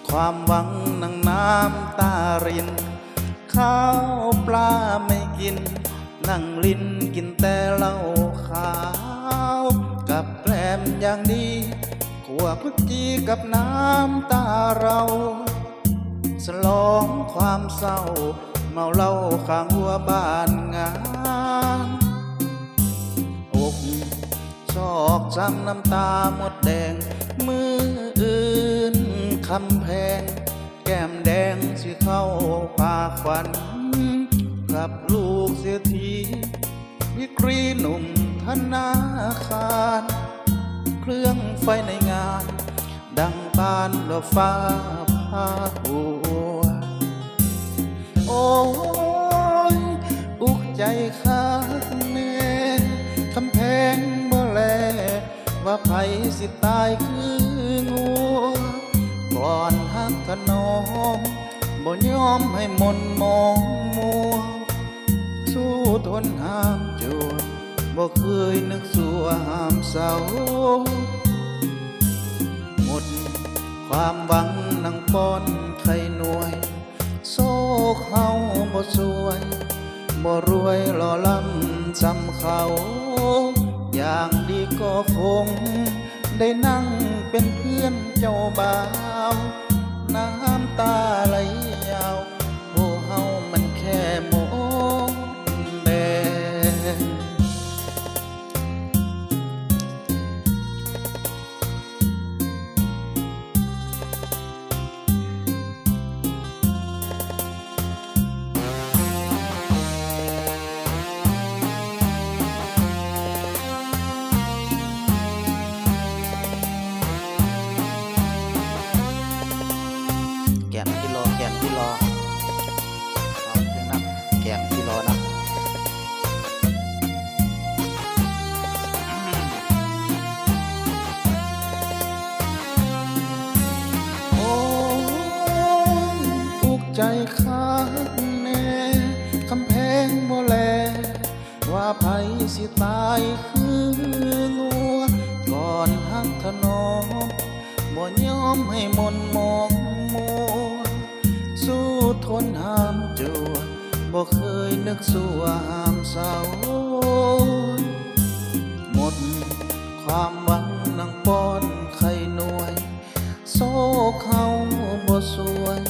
ความหวังนั่งน้ำตารินข้าวปลาไม่กินนั่งลิ้นกินแต่เหล้าขาวกับแกล้มอย่างดีขัวพุจีกับน้ำตาเราสลองความเศร้าเมาเหล้าข้างหัวบ้านงานอกชอกช้ำน้ำตาหมดแดงมืออื่นคำแพงแก้มแดงสิเข้าปากควันกับลูกเสียทีวิกรีหนุ่มธนาคารเครื่องไฟในงานดังปานดอกฟ้าพาหัวโอ้ยอุกใจข้างแน่คำแพงบ่แลว่าไผสิตายคืองัวก่อนหักถนอมบ่ยอมให้มนมองมัวสู้ทนห้ามจวดบ่เคยนึกสัวห้ามเศร้าหมดความหวังนั่งป้อนไข่หน่วยโซ่เขาบ่สวยบ่รวยหล่อล้ำจำเขาอย่างดีก็คงได้นั่งเป็นเพื่อนเจ้าบ่าวน้ำตาไหลยาวโอ้เฮามันแค่โมงแดงแกมที่รอแกมที่รอเอาเดี๋ยวนับแกมที่รอนะโอ้ยอุกใจข้างแน่คำแพงบ่แลว่าไผสิตายคืองัวก่อนหักถนอมบ่ยอมให้มนมองมัวสู้ทนห้ามจวดบ่เคยนึกสัวห้ามเศร้าหมดความหวังนั่งป้อนไข่หน่วยโซ่เขาบ่สวย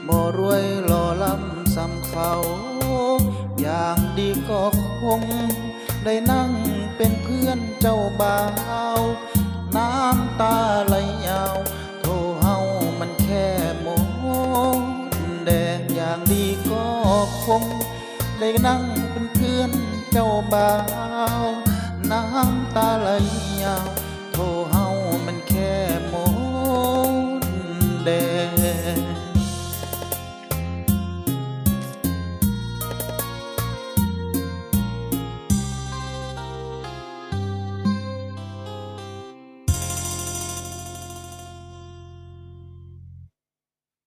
บ่รวยหล่อล้ำซ้ำเขาอย่างดีก็คงได้นั่งเป็นเพื่อนเจ้าบ่าวน้ำตาไหลยาวโทเฮามันแค่โมงแดงอย่างดีก็คงได้นั่งเป็นเพื่อนเจ้าบ่าวน้ำตาไหลยาวโทเฮามันแค่โมงแดง